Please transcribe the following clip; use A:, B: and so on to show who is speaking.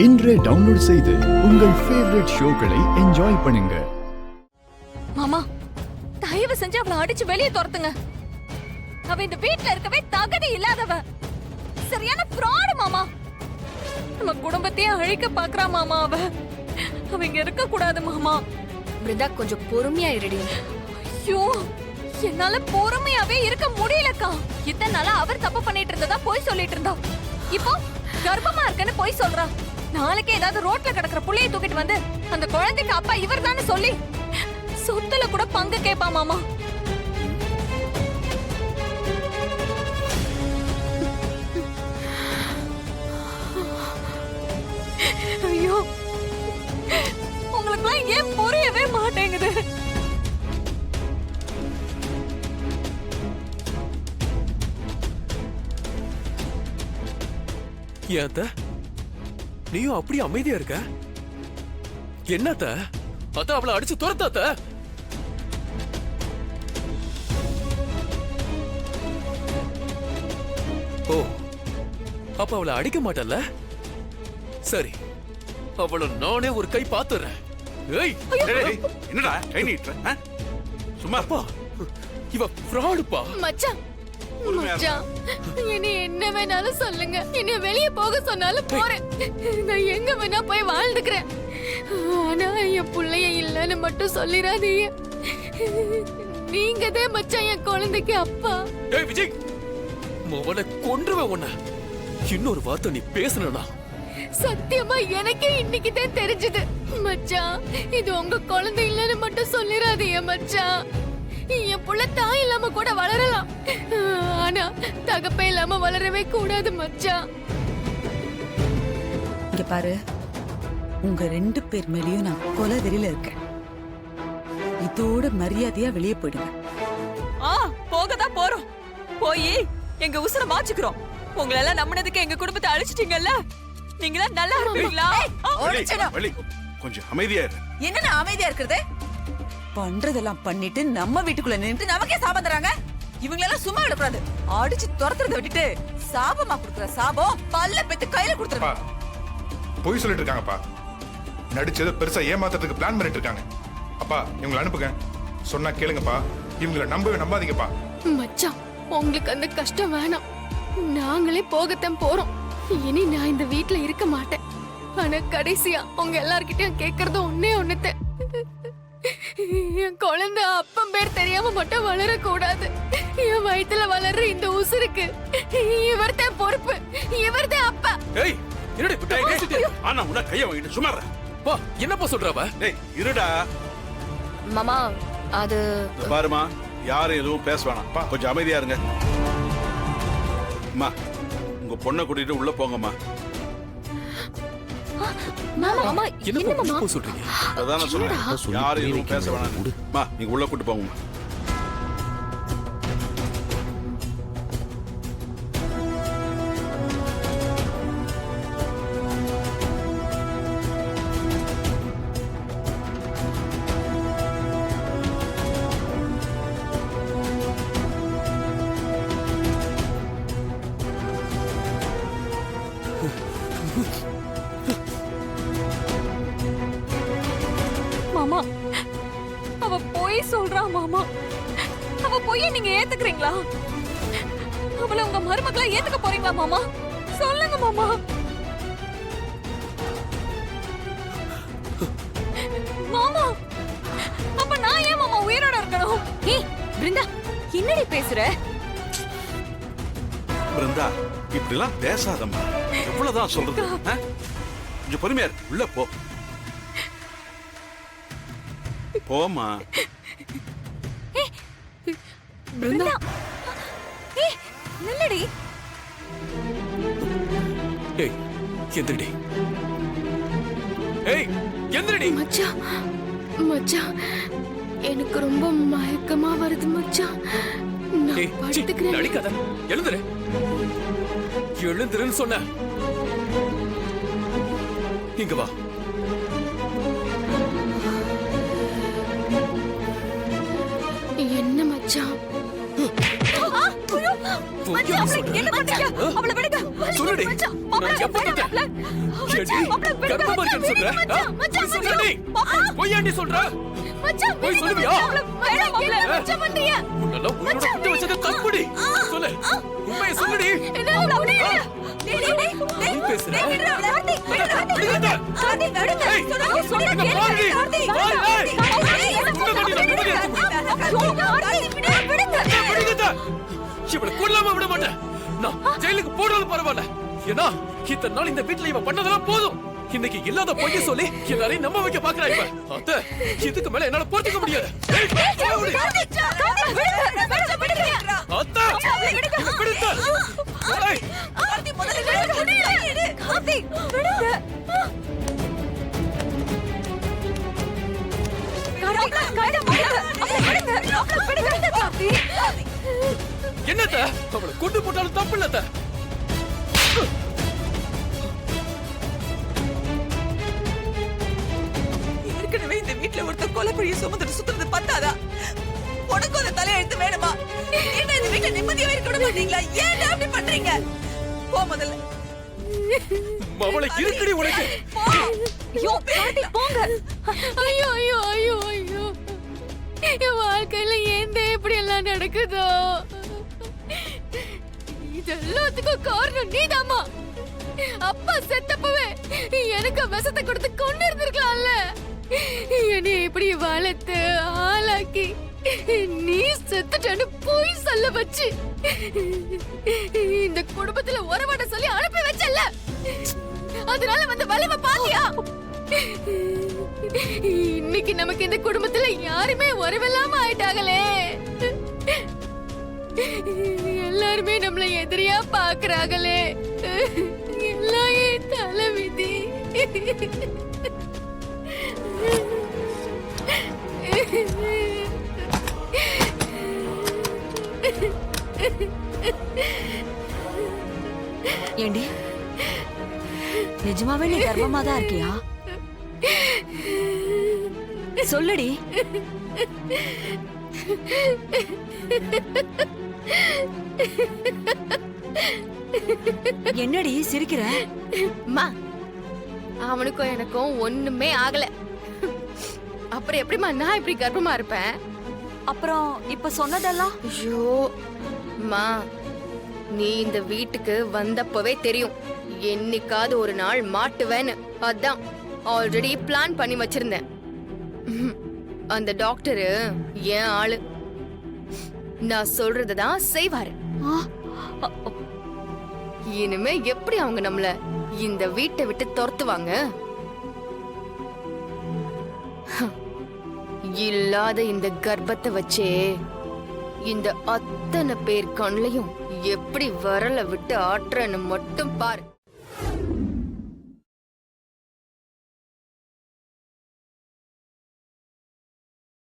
A: இன்றே டவுன்லோட் செய்து உங்கள் ஃபேவரட் ஷோக்களை என்ஜாய் பண்ணுங்க.
B: மாமா, தயவு செஞ்சு அவளை அடிச்சு வெளியே துரத்துங்க. அவ இந்த வீட்ல இருக்கவே தகுதி இல்லாதவ. சரியான ஃப்ராட் மாமா. நம்ம குடும்பத்தையே அழிக்க பாக்குறா மாமா அவ. அவ இங்க இருக்க கூடாது மாமா.
C: பிருந்தா கொஞ்சம் பொறுமையா இருடி.
B: ஐயோ, என்னால பொறுமையாவே இருக்க முடியலக்கா. இத்தனை நாளா அவர் தப்பு பண்ணிட்டு இருந்ததா போய் சொல்லிட்டு இருந்தா. இப்போ கர்ப்பமா இருக்கன்னு போய் சொல்றா. நாளைக்கு ஏதாவது ரோட்ல கிடக்குற புள்ளைய தூக்கிட்டு வந்து அந்த குழந்தைக்கு அப்பா இவர் தானே சொல்லி சொத்துல கூட பங்கு கேப்பா மாமா. ஐயோ, உங்களுக்குலாம் ஏன் புரியவே மாட்டேங்குது?
D: ஏத்த நீயும் அப்படி அமைதியா இருக்க? என்னத்த அத அவளை அடிச்சு துரத்தாத்த? ஓ, அப்ப அவளை அடிக்க மாட்டல்ல? சரி, அவளை நானே ஒரு கை பாத்துறேன். ஏய்,
E: என்னடா கை நீட்டுற? சும்மா
D: அப்பா, இவ ஃப்ராடுப்பா.
C: மச்சான், மச்சான், இனி என்ன வேணாலும் சொல்லுங்க. இனி வெளியே போக சொன்னாலும் போறேன். நான் எங்க வேணா போய் வாழ்ந்துக்கிறேன். ஆனா என் புள்ளைய இல்லன்னு மட்டும் சொல்லிடாதீங்க. நீங்கதான் மச்சான் என் குழந்தைக்கு அப்பா.
D: ஏய் விஜய், மவளை கொன்றுவேன் உன்னை. இன்னொரு வார்த்தை நீ பேசணும்னா
C: சத்தியமா எனக்கே இன்னைக்கு தான் தெரிஞ்சது. மச்சான், இது உங்க குழந்தை இல்லன்னு மட்டும் சொல்லிடாதீங்க மச்சான். என் புள்ள தாய் இல்லாம கூட வளரலாம், ஆனா தகப்பே இல்லாம வளரவே கூடாது மச்சான்.
F: இங்க பாரு, உங்க 2 பேர் மேலயும் நான் கொலை வெறியில இருக்கேன். இதோட மரியாதையா வெளியே போயிடுங்க.
B: போகதான் போறோம். போய் எங்க உசுர மாச்சுக்கிறோம். உங்களை எல்லாம் நம்பினதுக்கு எங்க குடும்பத்தை அழிச்சிட்டீங்கல்ல. நீங்களா நல்லா இருப்பீங்களா?
E: வலி, கொஞ்சம் அமைதியா இரு.
F: என்ன அமைதியா இருக்கிறது? பண்றதெல்லாம் பண்ணிட்டு நம்ம வீட்டுக்குள்ள நின்று நமக்கே சாபம் தராங்க. இவங்களெல்லாம் சும்மா விடக்கூடாது. அடிச்சு துரத்துறத விட்டுட்டு சாபமா குடுக்குற சாபம் பல்ல பெத்து கையில கொடுத்துருப்பா.
G: பொய் சொல்லிட்டு இருக்காங்கப்பா. நடிச்சது பெருசா ஏமாத்துறதுக்கு பிளான் பண்ணிட்டு இருக்காங்க. அப்பா, இவங்களை அனுப்புங்க. சொன்னா கேளுங்கப்பா. இவங்களை நம்பவே நம்பாதீங்கப்பா.
C: மச்சான், உங்களுக்கு அந்த கஷ்டம் வேணாம். நாங்களே போகத்தான் போறோம். இனி நான் இந்த வீட்ல இருக்க மாட்டேன். ஆனா கடைசியா உங்க எல்லார்கிட்டயும் கேக்குறது ஒன்னே ஒண்ணுதான். என் குழந்தை அப்பன் பேர் தெரியாம மட்டும் வளரக்கூடாது. என் வயித்துல வளர்ற இந்த உசுருக்கு இவர்தான் பொறுப்பு. இவர்தான் அப்பா.
D: ஏய், என்னடி இப்படி பேசிட்டே?
E: ஆனா உன்ன கைய வாங்கிட்டு சும்மா இரு.
D: பா, என்னப்பா சொல்றவ?
E: டேய் இருடா.
C: மாமா, அது
E: பாருமா, யாரும் எதுவும் பேச வேணாம். கொஞ்சம் அமைதியா இருங்க. அம்மா, உங்க பொண்ணை கூட்டிட்டு உள்ள போங்கம்மா.
C: மாமா,
D: என்ன மாமா சொல்றீங்க?
E: அதான் நான் சொல்றேன், யாரும் எதுவும் பேச வேணாம். அம்மா, நீங்க உள்ள கூட்டு போங்கம்மா.
B: மாமா, அவ போய் சொல்றா மாமா. அவ போய் நீங்க ஏத்துக்கிறீங்களா? அவளை உங்க மருமகளா ஏத்துக்க போறீங்களா மாமா? சொல்லுங்க மாமா. மாமா, அப்ப நான் ஏன் மாமா உயிரோட இருக்கணும்?
C: ஏய் பிருந்தா, என்னடி பேசுற?
E: பிருந்தா, இப்படி எல்லாம் பேசாதம்மா. எவ்வளவுதான் சொல்றது? கொஞ்சம் பொறுமையா இரு. உள்ள போ. போமா.
B: பிருந்தா, ஏய் நில்லடி.
D: ஏய், எந்திரடி. ஏய், எந்திரடி.
C: மச்சான், மச்சான், எனக்கு ரொம்ப மயக்கமா வருது மச்சான். நான்
D: ஏய்,
C: படுத்துக்கிறேன்.
D: நடிக்காத. எழுந்துரு. எழுந்துருன்னு சொன்ன. இங்க வா.
C: என்ன மச்சான்?
D: மச்சான்
F: என்ன பண்றீங்க? அவளை விடுங்க.
D: சொல்லுடி
B: மச்சான்,
D: நான் எப்ப தொட்டேன் ஏடி கர்ப்பமா இருக்கேன்னு சொல்ற
B: மச்சான்,
D: சொல்லடி பொய்யாண்டி சொல்ற
C: மச்சான்
D: போய் சொல்லுவியா
B: வேணாம் மாப்ள.
C: மச்சான் பண்றியா?
D: உன்னெல்லாம் உயிரோட விட்டு வச்சது தப்புடி சொல்லு உண்மையை சொல்லுடி
C: என்னால முடியல.
F: டேய், டேய், டேய், டேய்,
D: நீ பேசுற
F: டேய், விடுடா அவளை. கார்த்திக், விடுடா.
D: விடுடா.
F: கார்த்திக், விடுங்க.
D: ஏய்,
F: சொன்னா
D: இங்க
F: கேளுங்க.
D: பாருடி.
F: கார்த்திக்,
D: பாரு, ஏய்.
F: ஏய், என்ன
D: உங்க கண்ணில நிம்மதி இருக்கு.
F: கார்த்திக், விடுங்க.
D: விடுங்கடா. இவளை கொல்லாம விட மாட்டேன் நான் ஜெயிலுக்கு போடுறது பரவாயில்ல ஏன்னா இத்தனை நாள் இந்த வீட்டுல இவன் பண்ணதெல்லாம் போதும் இன்னைக்கு இல்லாத பொய்ய சொல்லி எல்லாரையும் நம்ப வைக்க பாக்குறா இவ அத்தை இதுக்கு மேல என்னால பொறுத்துக்க முடியாது ஏய், போடி.
F: கார்த்திக், விடுங்க. விடுங்க.
D: அத்தை இவ பிடித்த ஏய்,
F: கார்த்திக், முதல்ல விடுங்க. கார்த்திக், விடுங்க.
D: என்னத்த அவளை கொண்டு போட்டாலும் தப்பு இல்லத்த
F: ஏற்கனவே இந்த வீட்ல ஒருத்தர் கொலைப்பழிய சுமந்துட்டு சுத்துறது பத்தாதா? உனக்கு அந்த தலையெழுத்து வேணுமா? என்ன இந்த வீட்ல நிம்மதியா இருக்க விட மாட்டீங்களா? ஏன் அப்படி பண்றீங்க? போ முதல்ல.
D: அவளை இருக்குடி உனக்கு
F: போ.
B: ஐயோ, கார்த்திக், போங்க.
C: ஐயோ ஐயோ ஐயோ ஐயோ என் வாழ்க்கையில ஏன் இப்படி எல்லாம் நடக்குதோ இதெல்லாத்துக்கும் காரணம் நீதாம்மா அப்பா செத்தப்பவே எனக்கு விஷத்தை கொடுத்து கொண்டு இருந்திருக்கலாம்ல என்னை இப்படி வளர்த்து ஆளாக்கி நீ செத்துட்டேன்னு போய் சொல்ல வச்சு இந்த குடும்பத்துல உறவாட சொல்லி அனுப்பி வச்சல்ல அதனால வந்து வலிமை பாத்தியா இன்னைக்கு நமக்கு இந்த குடும்பத்துல யாருமே உறவில்லாம ஆயிட்டாங்களே எல்லாருமே நம்மள எதிரியா பாக்குறாங்களே எல்லாம் என் தலைவிதி
F: ஏண்டி நிஜமாவே நீ கர்ப்பமா தான் இருக்கியா? சொல்லுடி. என்னடி சிரிக்கிற?
C: அம்மா அவனுக்கும் எனக்கும் ஒண்ணுமே ஆகல அப்புறம் எப்படிமா நான் இப்படி கர்ப்பமா இருப்பேன்
F: அப்புறம் இப்ப சொன்னதெல்லாம்
C: ஐயோ அம்மா நீ இந்த வீட்டுக்கு வந்தப்பவே தெரியும் என்னைக்காவது ஒரு நாள் மாட்டுவேன்னு அதான் ஆல்ரெடி பிளான் பண்ணி வச்சிருந்தேன் அந்த டாக்டரு ஏன் ஆளு நான் சொல்றதுதான் செய்வாரு இனிமே எப்படி அவங்க நம்மள இந்த வீட்டை விட்டு துரத்துவாங்க இல்லாத இந்த கர்ப்பத்தை வச்சே இந்த அத்தனை பேர் கண்ணையும் எப்படி வரல விட்டு ஆட்டுறன்னு மட்டும் பாரு